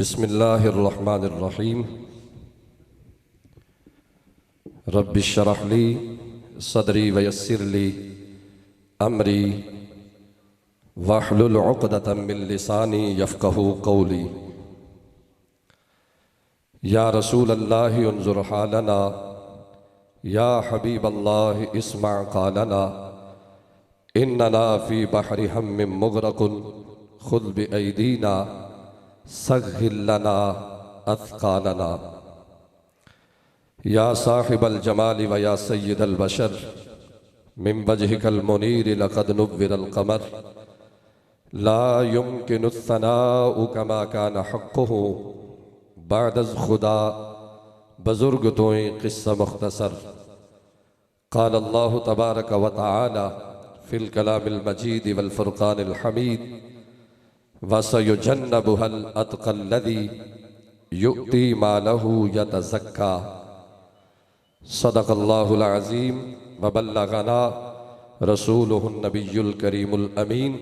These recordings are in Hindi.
बिस्मिल्लाहिर्रहमानिर्रहीम। रब्बि श्रह ली सदरी वयस्सिर ली अमरी वहलुल उक़दतम मिन लिसानी यफ़क़हू क़ौली। या रसूल अल्लाह उन्ज़ुर हालना, या हबीब अल्लाह इस्मा क़ालना, इन्नना फ़ी बहरि हम्मिन मुग़रक़ुन खुज़ बिअयदीना सग़्हिर लना अथक़ालना। या साहिबल जमाली व या सय्यिदल बशर मिन वजहिकल मुनीर लक़द नुव्विरल क़मर। ला युमकिनु सनाउ कमा कान हक़्क़ुहु बअदज़ खुदा बुज़ुर्ग तोए क़िस्सा मुख़्तसर। क़ाल अल्लाहु तबारक व तआला फ़िल कलामिल मजीद वल फ़ुरक़ानिल हमीद वसयुजन्नबुहल अत्क़ल्लज़ी युअती मालहु यतज़क्का। सदक़ल्लाहुल अज़ीम व बल्लगना रसूलुहुन नबियुल करीमुल अमीन।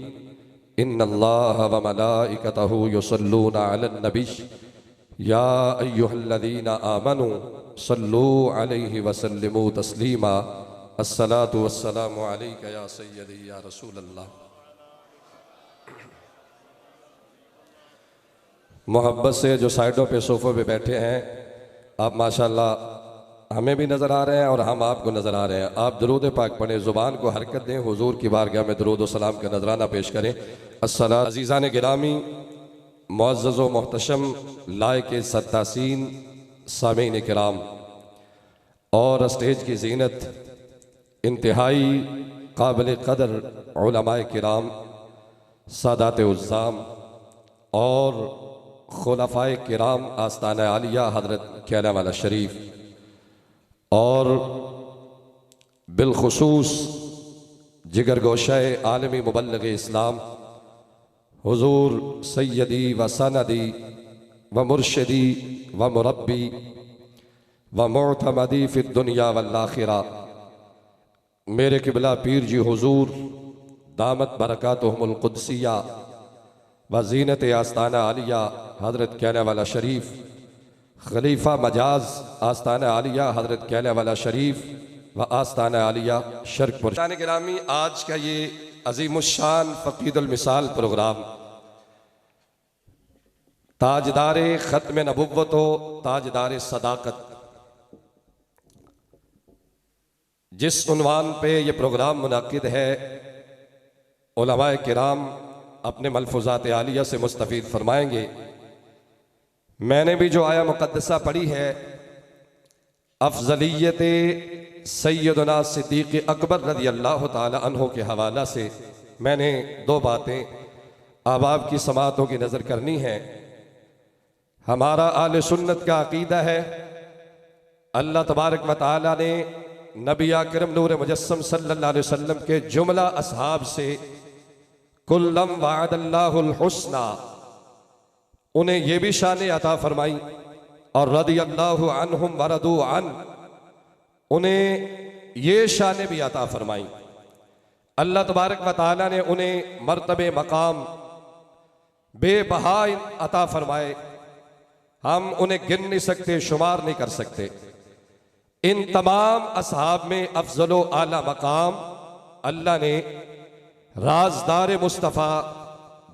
इन्नल्लाह व मलाइकतहु युसल्लूना अलन नबी या अय्युहल्लज़ीना आमनू सल्लू अलैहि व सल्लिमू तस्लीमा। अस्सलातु वस्सलामु अलैका या सय्यदी या रसूलल्लाह। मोहब्बत से जो साइडों पे सोफ़ों पे बैठे हैं, आप माशाल्लाह हमें भी नज़र आ रहे हैं और हम आपको नज़र आ रहे हैं। आप दरूद पाक पढ़ें, ज़ुबान को हरकत दें, हुजूर की बारगाह में दरूद व सलाम का नजराना पेश करें। अस्सलाम अज़ीज़ान गिरामी, मुअज़्ज़ज़ व मोहतशम लायक सत्तासीन सामीन किराम और स्टेज की ज़ीनत इंतहाई काबिल क़दर उलमाए किराम, सादात उज़्ज़ाम और खुलफ़ाए किराम आस्ताना आलिया हज़रत कहने वाला शरीफ और बिलखुसूस जिगर गोशाए आलमी मुबल्लिग़ इस्लाम हुजूर सैयदी व सनदी व मुर्शिदी व मुरब्बी व मुअतमदी फ़िद दुनिया वल आखिरा मेरे किबला पीर जी हुजूर दामत बरकातुहुमुल क़ुद्सिया व ज़ीनत आस्ताना आलिया हज़रत कहने वाला शरीफ, खलीफा मजाज आस्ताना आलिया हज़रत कहने वाला शरीफ व आस्ताना आलिया शर्कपुर। गिरामी, आज का ये अज़ीमुश्शान फ़क़ीदुल मिसाल प्रोग्राम ताजदार ख़त्म नबुव्वत व ताजदार सदाकत, जिस उन्वान पे ये प्रोग्राम मुनाकिद है, उलमाए किराम अपने मलफूज़ात आलिया से मुस्तफ़ीद फरमाएंगे। मैंने भी जो आया मुक़द्दसा पढ़ी है, अफ़ज़लियत सैयदना सिद्दीक़ अकबर रज़ी अल्लाह ताला अन्हु के हवाला से मैंने दो बातें अहबाब की समातों की नज़र करनी है। हमारा आले सुन्नत का अक़ीदा है, अल्लाह तबारक व तआला ने नबी अकरम नूर मुजस्सम सल्लल्लाहु अलैहि वसल्लम के जुमला असहाब से कुल्लम वअदल्लाहुल हुस्ना, उन्हें यह भी शान अता फरमाई और रदियल्लाहु अन्हुम वरदू अन, उन्हें ये शान भी अता फरमाई। अल्लाह तबारक व तआला ने उन्हें मर्तबे मकाम बेबहा अता फरमाए। हम उन्हें गिन नहीं सकते, शुमार नहीं कर सकते। इन तमाम असहाब में अफजलो आला मकाम अल्लाह ने राजदार मुस्तफ़ा,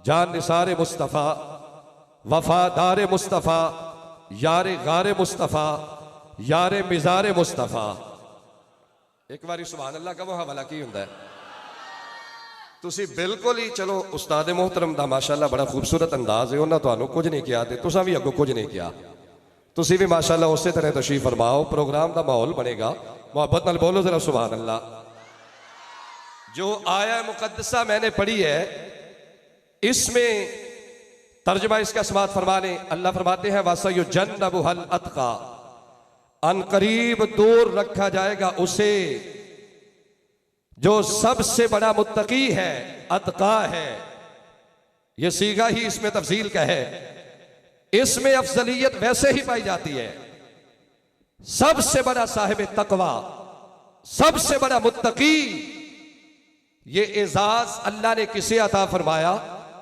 जान निसार मुस्तफ़ा, वफादार मुस्तफ़ा, यार गार मुस्तफ़ा, यार मिज़ार मुस्तफ़ा। एक बारी सुभान अल्लाह का वो हवाला की हुंदा है। तुसी बिल्कुल ही चलो उस्ताद मोहतरम दा माशाअल्लाह बड़ा खूबसूरत अंदाज है, उन्होंने तुहानू कुछ नहीं किया ते तुसां भी अगों कुछ नहीं किया। तुसी भी माशाअल्लाह उस तरह तशरीफ फरमाओ, प्रोग्राम का माहौल बनेगा। मोहब्बत नाल बोलो जरा सुभान अल्लाह। जो आया मुक़द्दसा मैंने पढ़ी है, इसमें तर्जुमा इसका समात फरमाने अल्लाह फरमाते हैं वसयुजन्नबुहल अत्क़ा, अन करीब दूर रखा जाएगा उसे जो सबसे बड़ा मुत्तकी है, अत्क़ा है। यह सीगा ही इसमें तफसील का है। इसमें अफजलियत वैसे ही पाई जाती है, सबसे बड़ा साहिब तकवा, सबसे बड़ा मुत्तकी। ये एजाज अल्लाह ने किसे अता फरमाया?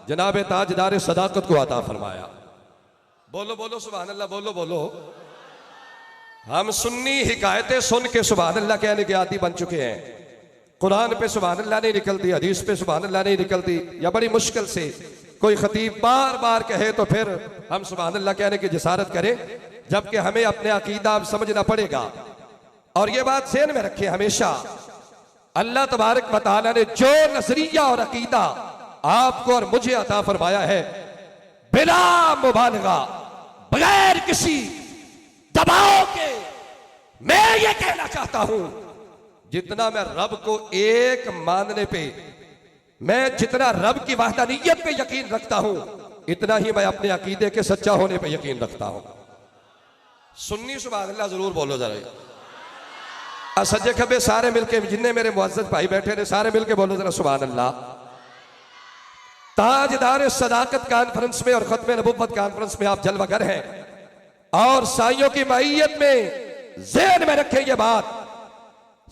जनाब ताजदार सदाकत को अता फरमाया। बोलो बोलो सुभान अल्लाह, बोलो बोलो। हम सुन्नी हिकायतें सुन के सुभान अल्लाह कहने के आदी बन चुके हैं। कुरान पे सुभान अल्लाह नहीं निकलती, हदीस पे सुभान अल्लाह नहीं निकलती, या बड़ी मुश्किल से कोई खतीब बार बार कहे तो फिर हम सुभान अल्लाह कहने की जिसारत करें, जबकि हमें अपने अकीदा समझना पड़ेगा। और ये बात ज़हन में रखें हमेशा, अल्लाह तबारक व तआला ने जो नजरिया और अकीदा आपको और मुझे अता फरमाया है, बिला मुबालगा, बगैर किसी दबाव के, मैं ये कहना चाहता हूं, जितना मैं रब को एक मानने पे, मैं जितना रब की वहदानियत पे यकीन रखता हूं, इतना ही मैं अपने अकीदे के सच्चा होने पे यकीन रखता हूं। सुन्नी सुभान अल्लाह जरूर बोलो जरा। सज्जे खबे सारे मिलके, जिन्ने मेरे मुअज्जज भाई बैठे ने सारे मिलके बोलो जरा सुभान अल्लाह। ताजदार सदाकत कॉन्फ्रेंस में और खत्म नबुव्वत कॉन्फ्रेंस में आप जलवागर हैं, और साइयों की मईयत में ज़हन में रखें ये बात,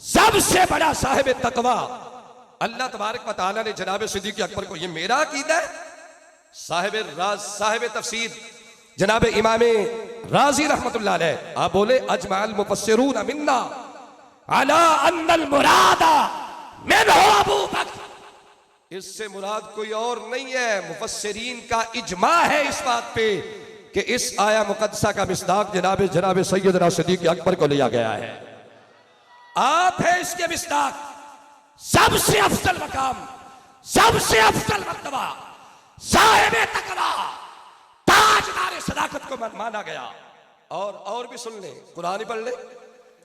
सबसे बड़ा साहिब तकवा अल्लाह तबारक व तआला ने जनाब सिद्दीक़ अकबर को, ये मेरा अकीदा है, साहिब राज साहिब तफसीर जनाब इमाम राजी रहमतुल्लाह अलैह आप बोले, अजमाल मुफस्सिरून मिन्ना अला अन्नल मुरादा मिन्हु अबू बकर, इससे मुराद कोई और नहीं है, मुफस्सिरीन का इजमा है इस बात पे कि इस आया मुकद्दसा का मिस्दाक जनाब सैयदना सिद्दीक़ अकबर को लिया गया है। आप है इसके मिस्दाक, सबसे अफजल मकाम, सबसे अफजल मर्तबा, साहिब तकवा, ताजदार सदाकत को माना गया। और भी सुन ले, कुरान ही पढ़ ले।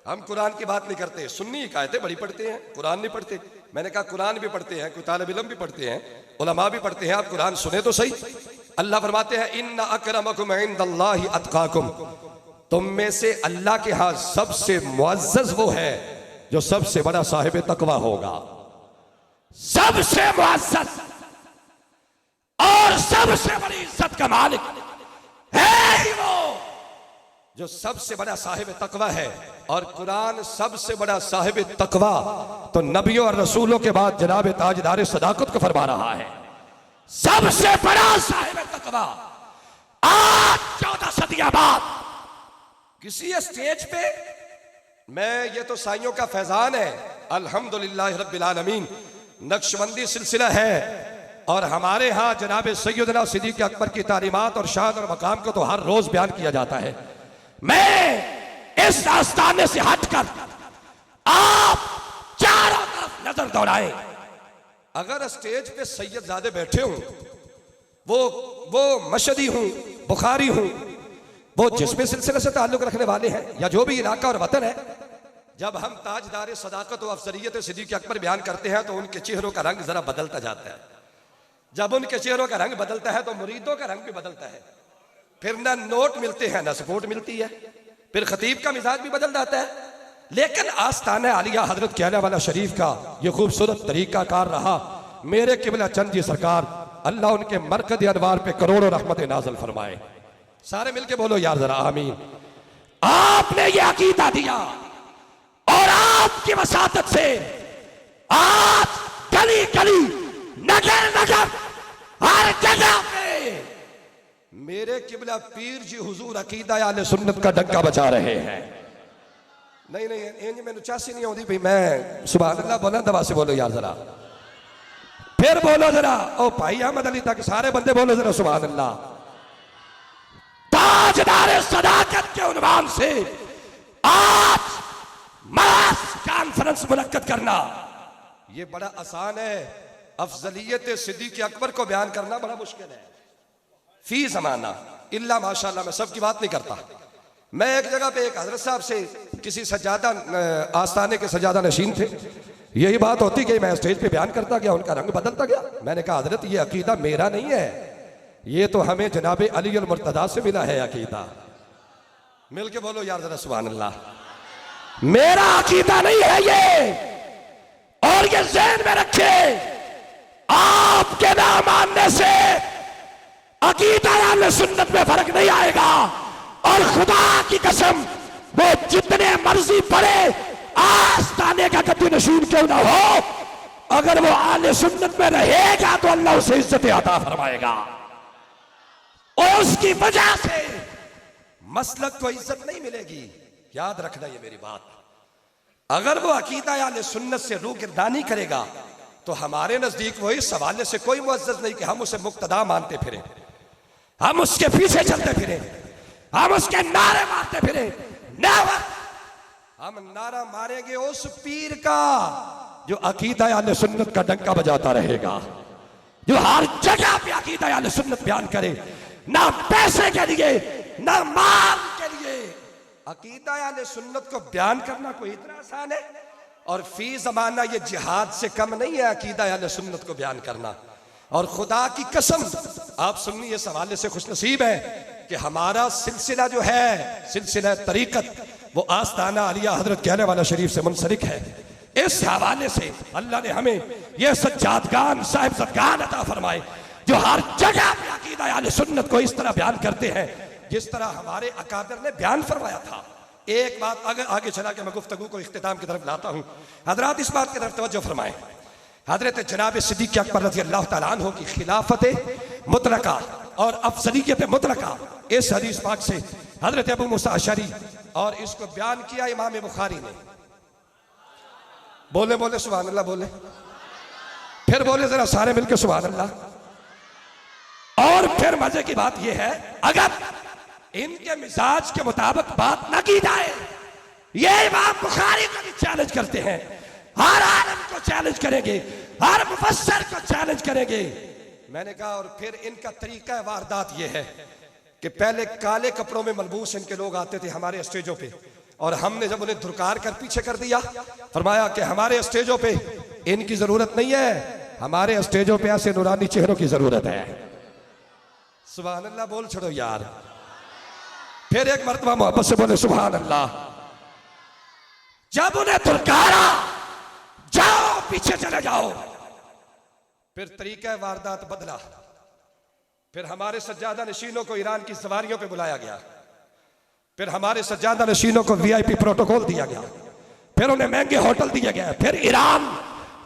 हम कुरान की बात नहीं करते, सुन्नी हिकायतें बड़ी पढ़ते हैं, कुरान नहीं पढ़ते। मैंने कहा कुरान भी पढ़ते हैं, कोई तालिब इल्म भी पढ़ते हैं, उलमा भी पढ़ते हैं, आप कुरान सुने तो सही। अल्लाह फरमाते हैं इन्ना अकरमकुम इंदल्लाहि अतकाकुम, तुम में से अल्लाह के हाथ सबसे मुअज्जज वो है जो सबसे बड़ा साहिब तकवा होगा। सबसे मुअज्जज और सबसे बड़ी इज्जत का मालिक है ही वो जो सबसे बड़ा साहिब तकवा है। और कुरान सबसे बड़ा साहिब तकवा तो नबियों और रसूलों के बाद जनाब ताजदार सदाकत को फरमा रहा है, सबसे बड़ा साहिब तकवा। आज 14 सदियां बाद किसी स्टेज पे, मैं ये तो साइयों का फैजान है, अल्हम्दुलिल्लाह रब्बिल आलमीन, नक्शबंदी सिलसिला है, और हमारे यहाँ जनाब सैयदना सिद्दीक़ अकबर की तालीमात और शान और मकाम को तो हर रोज बयान किया जाता है। मैं इस आस्थाने से हटकर आप चारों तरफ नजर दौड़ाएं, अगर स्टेज पे सैयदजादे बैठे हों, वो मशदी हूं, बुखारी हूं, वो जिसमें सिलसिले से ताल्लुक रखने वाले हैं, या जो भी इलाका और वतन है, जब हम ताजदार सदाकत और अफजलियत सिद्दीक़ अकबर बयान करते हैं तो उनके चेहरों का रंग जरा बदलता जाता है। जब उनके चेहरों का रंग बदलता है तो मुरीदों का रंग भी बदलता है, फिर ना नोट मिलते हैं ना सपोर्ट मिलती है, फिर खतीब का मिजाज भी बदल जाता है। लेकिन आस्ताना आलिया हजरत कहने वाला शरीफ का ये खूबसूरत तरीका कार रहा। मेरे किबला चंद जी सरकार, अल्लाह उनके मरकद अनवार पे करोड़ों रहमत नाज़िल फरमाए। सारे मिलके बोलो यार जरा आमीन। आपने ये अकीदा दिया और आपकी वसातत से आज गली गली, नगर नगर, हर जगह पे मेरे किबला पीर जी हुजूर अकीदा आले सुन्नत का डंका बजा रहे हैं। नहीं इंज मैंने चासी नहीं होती भाई, मैं सुभान अल्लाह बोला, दबा से बोलो यार जरा, फिर बोलो जरा, ओ भाई अहमद अली तक सारे बंदे बोलो जरा सुभान अल्लाह। ताजदार सदाकत के उन्वान से आज मास कॉन्फ्रेंस मुनक्कद करना ये बड़ा आसान है, अफजलियत सिद्दीक़ अकबर को बयान करना बड़ा मुश्किल है। फी जमाना इल्ला माशाअल्लाह, मैं सबकी बात नहीं करता। मैं एक जगह पे एक हजरत साहब से किसी सज्जादा आस्थाने के सज्जादा नशीन थे, यही बात होती कि मैं स्टेज पे बयान करता गया, उनका रंग बदलता गया। मैंने कहा हजरत ये अकीदा मेरा नहीं है, ये तो हमें जनाब अली अल मुर्तदा से मिला है अकीदा। मिलके बोलो यार जरा सुभान अल्लाह। मेरा अकीदा नहीं है ये, और ये ज़हन में रखे, आपके ना मानने से अकीदा अहले सुन्नत में फर्क नहीं आएगा। और खुदा की कसम, वो जितने मर्जी पड़े आस्ताने का कद्दू नशीन क्यों ना हो, अगर वो अहले सुन्नत में रहेगा तो अल्लाह उसे इज्जत अता फरमाएगा। और उसकी वजह से मसलक को इज्जत नहीं मिलेगी। याद रखना ये मेरी बात। अगर वो अकीदा यानी सुन्नत से रूगिरदानी करेगा तो हमारे नजदीक वो इस हवाले से कोई मुअज्जज नहीं कि हम उसे मुक्तदा मानते फिरे, हम उसके पीछे चलते फिरे, हम उसके नारे मारते फिरे। नेवर। हम नारा मारेंगे उस पीर का जो अकीदा यानी सुन्नत का डंका बजाता रहेगा, जो हर जगह पे अकीदा यानी सुन्नत बयान करे, ना पैसे के लिए ना माल के लिए। अकीदा यानी सुन्नत को बयान करना कोई इतना आसान है? और फी जमाना ये जिहाद से कम नहीं है अकीदा यानी सुन्नत को बयान करना। और खुदा की कसम आप सुन्नी इस हवाले से खुशनसीब है कि हमारा सिलसिला जो है, सिलसिला तरीकत, वो आस्ताना आलिया हजरत कहने वाला शरीफ से मुंसलिक है। इस हवाले से अल्लाह ने हमें यह सज्जादगान साहिबजादगान अता फरमाए जो हर जगह पे अकीदा यानी सुन्नत को इस तरह बयान करते हैं जिस तरह हमारे अकादर ने बयान फरमाया था। एक बात अगर आगे चला के मैं गुफ्तगू को इख्तिताम की तरफ लाता हूं, हजरात इस बात की तरफ तवज्जो फरमाएं। हजरत जनाब सिद्दीक़ अकबर रज़ी अल्लाह तआला अन्हु की खिलाफत मुतलका और अफजलियत मुतलका इस हदीस पाक से हजरत अबू मूसा अशअरी और इसको बयान किया इमाम बुखारी ने। बोले बोले सुभान अल्लाह, बोले फिर बोले जरा सारे मिलकर सुभान अल्लाह। और फिर मजे की बात यह है, अगर इनके मिजाज के मुताबिक बात न की जाए, ये इमाम बुखारी को भी चैलेंज करते हैं, हर आलम को चैलेंज करेंगे, हर मुफस्सिर को चैलेंज करेंगे। मैंने कहा और फिर इनका तरीका वारदात ये है कि पहले काले कपड़ों में मलबूस इनके लोग आते थे हमारे स्टेजों पे, और हमने जब उन्हें धुरकार कर पीछे कर दिया, फरमाया कि हमारे स्टेजों पे इनकी जरूरत नहीं है, हमारे स्टेजों पे ऐसे नूरानी चेहरों की जरूरत है। सुभान अल्लाह बोल छोड़ो यार। फिर एक मर्तबा मोहब्बत से बोले सुभान अल्लाह। जब उन्हें धुरकारा, जाओ पीछे चले जाओ, फिर तरीका वारदात बदला। फिर हमारे सज्जादा नशीनों को ईरान की सवारियों पे बुलाया गया, फिर हमारे सज्जादा नशीनों को वीआईपी प्रोटोकॉल दिया गया, फिर उन्हें महंगे होटल दिए गए, फिर ईरान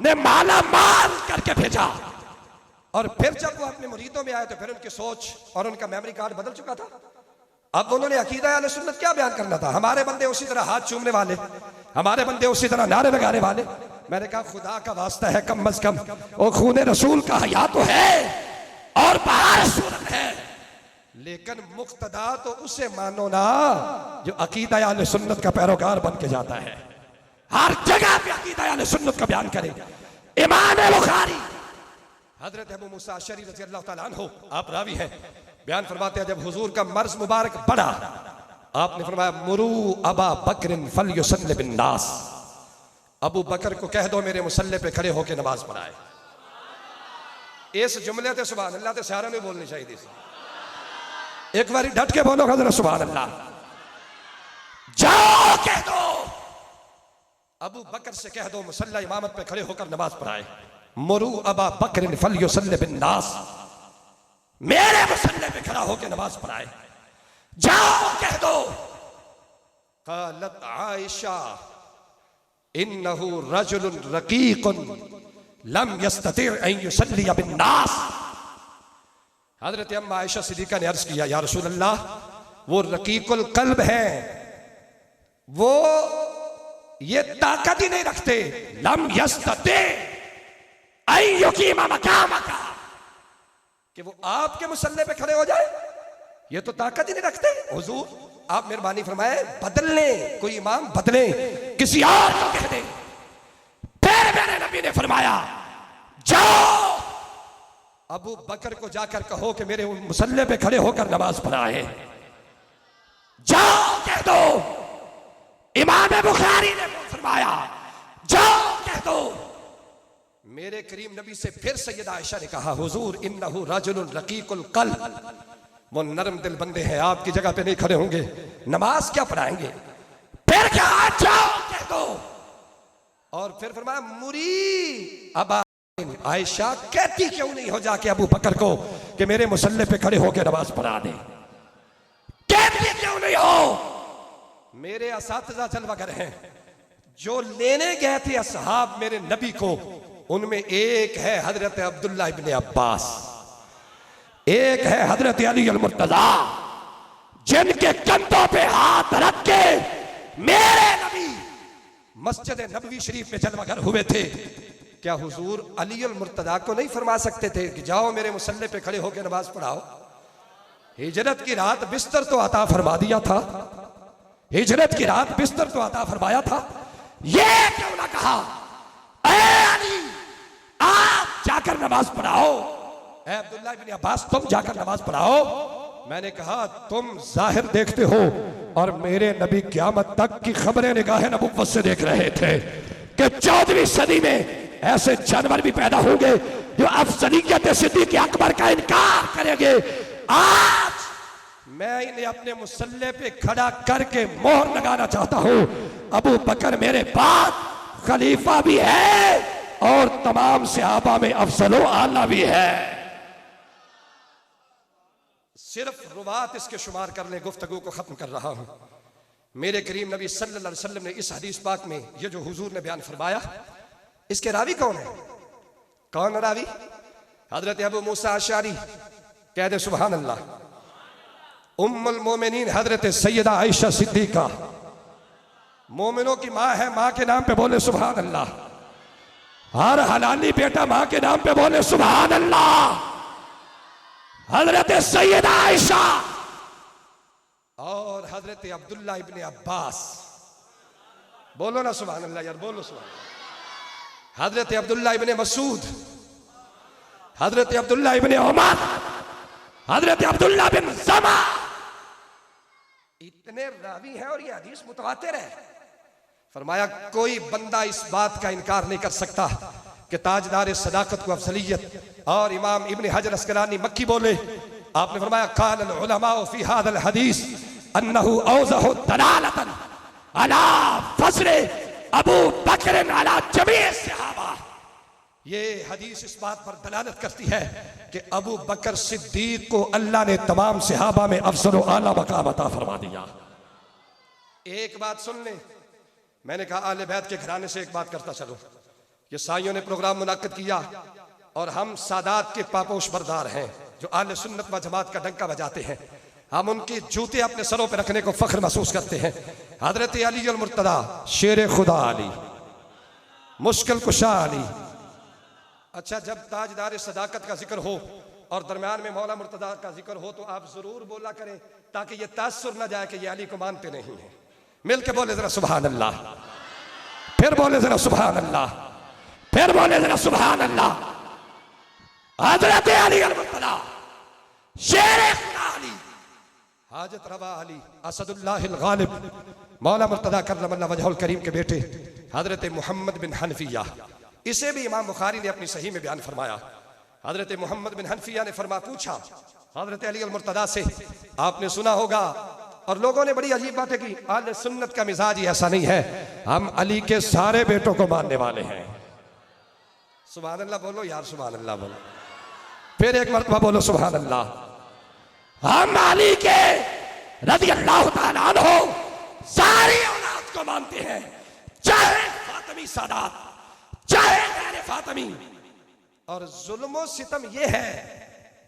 ने माला माल करके भेजा। और फिर जब वो अपने मुरीदों में आए तो फिर उनकी सोच और उनका मेमोरी कार्ड बदल चुका था। अब उन्होंने अकीदा यानी सुन्नत क्या बयान करना था? हमारे बंदे उसी तरह हाथ चूमने वाले, हमारे बंदे उसी तरह नारे लगाने वाले। मैंने कहा खुदा का वास्ता है, कम अज कम वो खूने रसूल का हया तो है और बहार सूरत है, लेकिन मुक्तदा तो उसे मानो ना जो अकीदा यानी सुन्नत का पैरोकार बन के जाता है, हर जगह पे अकीदा यानी सुन्नत का बयान करे। इमाम बुखारी हजरत अबू मूसा अशअरी रज़ी अल्लाह तआला अन्हु, आप रावी हैं, बयान फरमाते हैं जब हुजूर का मर्ज मुबारक बढ़ा, आपने फरमाया मुरू अबा बकरिन फलयुसल्लि बिन्नास, अबू बकर को कह दो मेरे मुसल्ले पे खड़े होकर नमाज पढ़ाए। इस जुमले ते सुभान अल्लाह ते सारे में बोलनी चाहिए थी। एक बार डट के बोलो हजरत सुभान अल्लाह। जाओ कह दो अबू बकर से कह दो मुसल्ला इमामत पे खड़े होकर नमाज पढ़ाए। मुरू अबा बकरिन फलयुसल्लि बिन्नास, मेरे मुसल्ले पे खड़ा होकर नमाज पढ़ाए। जाओ कह दो क़ालत आयशा इन्नहु रजुलुन रकीकुन लम यस्तति अन युसल्ली बिन्नास। हजरत अम्मा आयशा सिद्दीका ने अर्ज किया या रसूल अल्लाह, वो रकीकुल कल्ब है, वो ये ताकत ही नहीं रखते, लम यस्तति अन युकीमा मकामका, कि वो आपके मुसल्ले पे खड़े हो जाए, ये तो ताकत ही नहीं रखते। हुजूर आप मेहरबानी फरमाए बदल लें, कोई इमाम बदले, किसी और को कह दे। फिर मेरे नबी ने फरमाया जाओ अबू बकर को जाकर कहो कि मेरे मुसल्ले पे खड़े होकर नमाज पढ़ाए। जाओ कह दो इमाम बुखारी ने फरमाया जाओ कह दो। मेरे करीम नबी से फिर सैयदा आयशा ने कहा हुजूर इन्नहु रजुलुन रकीकुल कल्ब, वो नरम दिल बंदे हैं, आपकी जगह पे नहीं खड़े होंगे, नमाज क्या पढ़ाएंगे? फिर क्या जाओ कह दो। और फिर फरमाया मुरी अबा, आयशा कहती क्यों नहीं हो जाके अबू बकर को कि मेरे मुसल्ले पे खड़े होकर नमाज पढ़ा दे, कहती क्यों नहीं हो? मेरे असातिज़ा जलवागर हैं जो लेने गए थे असहाब मेरे नबी को, उनमें एक है हजरत अब्दुल्ला इब्ने अब्बास, एक है हजरत अली अल मुर्तजा, जिनके कंधों पे हाथ रख के मेरे नबी मस्जिद नबवी शरीफ में जलवागर हुए थे। क्या हुजूर अली अल मुर्तजा को नहीं फरमा सकते थे कि जाओ मेरे मुसल्ले पे खड़े होकर नमाज पढ़ाओ? हिजरत की रात बिस्तर तो अता फरमा दिया था, हिजरत की रात बिस्तर तो अता फरमाया था। ये क्यों ना कहा ऐ अली आप जाकर नमाज पढ़ाओ, ऐ अब्दुल्लाह इब्न अब्बास तुम जाकर नमाज पढ़ाओ। मैंने कहा तुम जाहिर देखते हो और मेरे नबी क़यामत तक की खबरें निगाहे नबुव्वत से देख रहे थे कि 14वीं सदी में ऐसे जानवर भी पैदा होंगे जो अफजलियत सिद्दीक़ अकबर का इनकार करेंगे। आज मैं इन्हें अपने मुसल्ले पे खड़ा करके मोहर लगाना चाहता हूं, अबू बकर मेरे बाद खलीफा भी है और तमाम सहाबा में अफजलो आला भी है। सिर्फ रुवात इसके शुमार कर ले, गुफ्तगू को खत्म कर रहा हूं। मेरे करीम नबी सल्लल्लाहु अलैहि वसल्लम ने इस हदीस पाक में ये जो हुजूर ने बयान फरमाया, इसके रावी कौन है? कौन रावी? हजरत अबू मूसा अशअरी, कह दे सुभान अल्लाह। उम्मुल मोमिनीन हजरत सैयदा आयशा सिद्दीका, मोमिनों की माँ है, माँ के नाम पे बोले सुभान अल्लाह। हर हलाली बेटा माँ के नाम पे बोले सुभान अल्लाह। हजरत सैयदा आयशा और हजरत अब्दुल्ला इब्ने अब्बास, बोलो ना सुभान अल्लाह यार, बोलो सुभान अल्लाह। हजरत अब्दुल्ला इब्ने मसूद, हजरत अब्दुल्ला इब्ने उमर, हजरत अब्दुल्ला बिन ज़मा, इतने रावी हैं और ये हदीस मुतवातिर है। फरमाया कोई बंदा इस बात का इनकार नहीं कर सकता कि ताजदार सदाकत को अफजलियत। और इमाम इब्न हजर अस्कलानी मक्की बोले, आपने फरमाया काल अल उलमा फी हादल हदीस अन्नहु औज़हु दलालतन अला फज़्ल अबू बकर अला जमी सहाबा। ये हदीस इस बात पर दलालत करती है कि अबू बकर सिद्दीक को अल्लाह ने तमाम सहाबा में अफजल व आला मकाम अता फरमा दिया। एक बात सुन ले, मैंने कहा आले बैत के घराने से एक बात करता चलो। ये साइयों ने प्रोग्राम मुनाकिद किया और हम सादात के पापोश बरदार हैं जो आले सुन्नत व जमात का डंका बजाते हैं। हम उनकी जूते अपने सरों पर रखने को फख्र महसूस करते हैं। हजरत अली अल मुर्तदा, शेर खुदा अली, मुश्किल कुशा अली। अच्छा, जब ताजदार सदाकत का जिक्र हो और दरम्यान में मौला मुर्तदा का जिक्र हो तो आप जरूर बोला करें ताकि ये तासुर न जाए कि ये अली को मानते नहीं है। मिल के बोले जरा सुभान अल्लाह, फिर बोले जरा सुभान अल्लाह, फिर बोले जरा सुभान अल्लाह। हजरत अली अल मुर्तदा, शेर खुदा अली, हाजत रवा अली, असदुल्लाह अल गालिब, मौला मुर्तदा करमल्लाहु वजहुल करीम के बेटे हजरत मोहम्मद बिन हनफिया। इसे भी इमाम बुखारी ने अपनी सही में बयान फरमाया। हजरत मोहम्मद बिन हनफिया ने पूछा हजरत अली अल मुर्तदा से, आपने सुना होगा और लोगों ने बड़ी अजीब बातें की, आले सुन्नत का मिजाज ही ऐसा नहीं है, हम अली के सारे बेटों को मानने वाले हैं। सुभान अल्लाह बोलो यार, सुभान अल्लाह बोलो, फिर एक मरतबा बोलो सुभान अल्लाह। हम अली के रज़ी अल्लाह तआला अन्हु सारी औलाद को मानते हैं, चाहे फातिमी सादात, चाहे गैर फातिमी। और जुल्म सितम यह है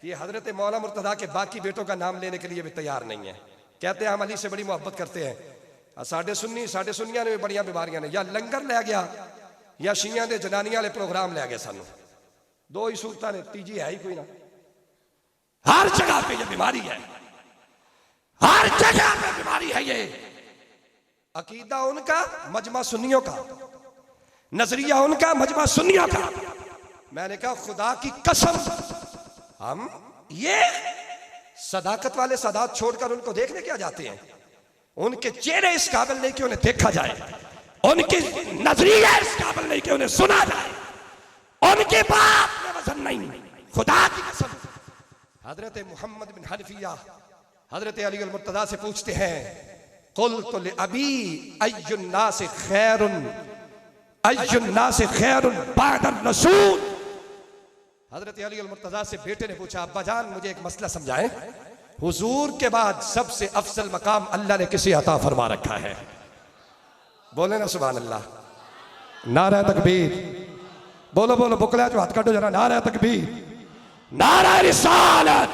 कि ये हजरत मौला मुर्तदा के बाकी बेटों का नाम लेने के लिए भी तैयार नहीं है। कहते हैं हम अली से बड़ी मोहब्बत करते हैं। साढ़े सुन्नियां ने भी बड़ियां बीमारियां ने, या लंगर लै गया या शिया के जनानियां वाले प्रोग्राम लै गए। सानू दो ही सूरत ने, तीजी है ही कोई ना। हर जगह पे ये बीमारी है, हर जगह पे बीमारी है। ये अकीदा उनका मजमा सुन्नियों का, नजरिया उनका मजमा सुन्नियों का। मैंने कहा खुदा की कसम, हम ये सदाकत वाले सादात छोड़कर उनको देखने क्या जाते हैं? उनके चेहरे इस काबिल नहीं कि उन्हें देखा जाए, उनकी नजरिया इस काबिल नहीं कि उन्हें सुना जाए, उनके बात में वजन नहीं। खुदा की कसम। हजरत मोहम्मद बिन हनफिया हजरत अली अल मुर्तदा से पूछते हैं, कुल्तु लिअबी अय्युन्नास खैरुन, अय्युन्नास खैरुन बअद रसूल। हजरत अली अल मुर्तदा से बेटे ने पूछा, अब्बा जान मुझे एक मसला समझाएं, हुजूर के बाद सबसे अफजल मकाम अल्लाह ने किसे अता फरमा रखा है? बोले ना सुभान अल्लाह, नारा तकबीर, बोलो बोलो, बुकला जो हाथ काटो जरा, नारा तकबीर, नारा रिसालत,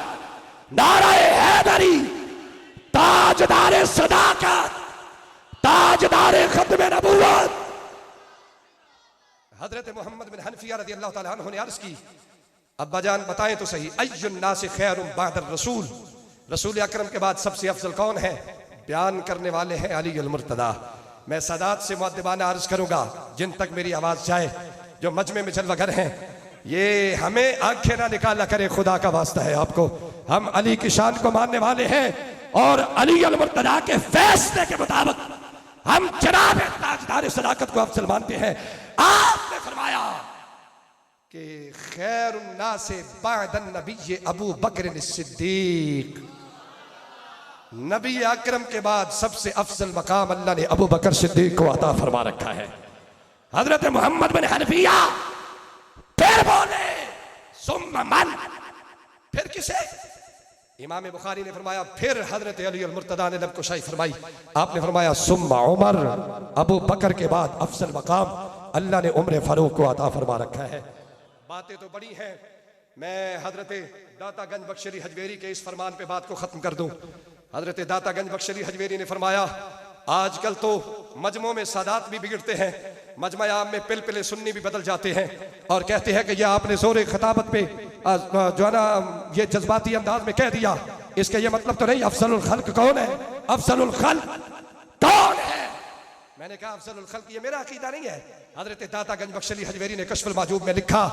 नाराए हैदरी, ताजदारे सदाकत, ताजदारे खत्म नबूवत। हजरत मोहम्मद बिन हनफिया रज़ी अल्लाह ताला अन्हु ने अर्ज की, अब्बा जान बताएं तो सही, अय्युन नास खैरुम बअदर रसूल, रसूल अकरम के बाद सबसे अफजल कौन है? बयान करने वाले हैं अली अल मुर्तदा। मैं सादात से मुअद्दिबाना अर्ज करूंगा, जिन तक मेरी आवाज जाए, जो मजमे में जलवागर हैं, ये हमें आंखें ना निकाला करे, खुदा का वास्ता है आपको। हम अली की शान को मानने वाले हैं और अली अल मुर्तदा के फैसले के मुताबिक हम जनाब ताजदार सदाकत को अफजल मानते हैं। आपने फरमाया कि खैरुन नास बअदन नबी अबू बकर सिद्दीक, नबी अकरम के बाद सबसे अफजल मकाम अल्लाह ने अबू बकर सिद्दीक को अता फरमा रखा है। हजरत मोहम्मद बिन हनफिया फिर बोले सुम्मा मन, फिर किसे? इमाम बुखारी ने फरमाया फिर हजरत अली अल मुर्तदा ने लब कुशाई फरमाई। आपने फरमाया सुम्मा उमर, अबू बकर के बाद अफजल मकाम अल्लाह ने उम्र फारूक को अता फरमा रखा है। बातें तो बड़ी हैं, मैं हजरत दातागंज बख्शरी हजवेरी के इस फरमान पे बात को खत्म कर दूं। हजरत दातागंज बख्शरी हजवेरी ने फरमाया, आजकल तो मजमों में सादात भी बिगड़ते हैं, मजमा आम में पिल सुन्नी भी बदल जाते हैं और कहते हैं कि यह आपने जोरे खिताबत पे जो है ना ये जज्बाती अंदाज में कह दिया, इसका यह मतलब तो नहीं अफजलुल खल्क कौन है? अफजलुल खल्क कौन है? मैंने कहा अफजलुल खल्क ये मेरा अकीदा नहीं है। हजरत दातागंज बख्शली हजवेरी ने कश्फुल माजूब में लिखा,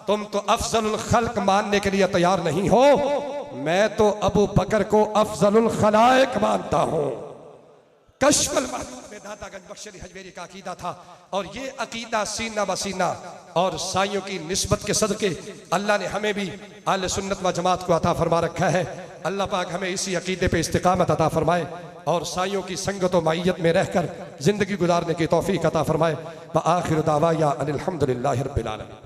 तुम तो अफजलुल खल्क मानने के लिए तैयार नहीं हो, मैं तो अबू बकर को अफजलुल खलाइक मानता हूं। कश्फुल माजूब में दातागंज बख्शली हजवेरी का अकीदा था और ये अकीदा सीना बसीना और साइयों की निस्बत के सदके अल्लाह ने हमें भी अहले सुन्नत व जमात को अता फरमा रखा है। अल्लाह पाक हमें इसी अकीदे पे इस्तिकामत अता फरमाए और साइयों की संगत व माइयत में रहकर जिंदगी गुजारने की तौफीक अता फरमाए। व आखिर दावा या अनिल हम्दुलिल्लाहि रब्बिल आलमीन।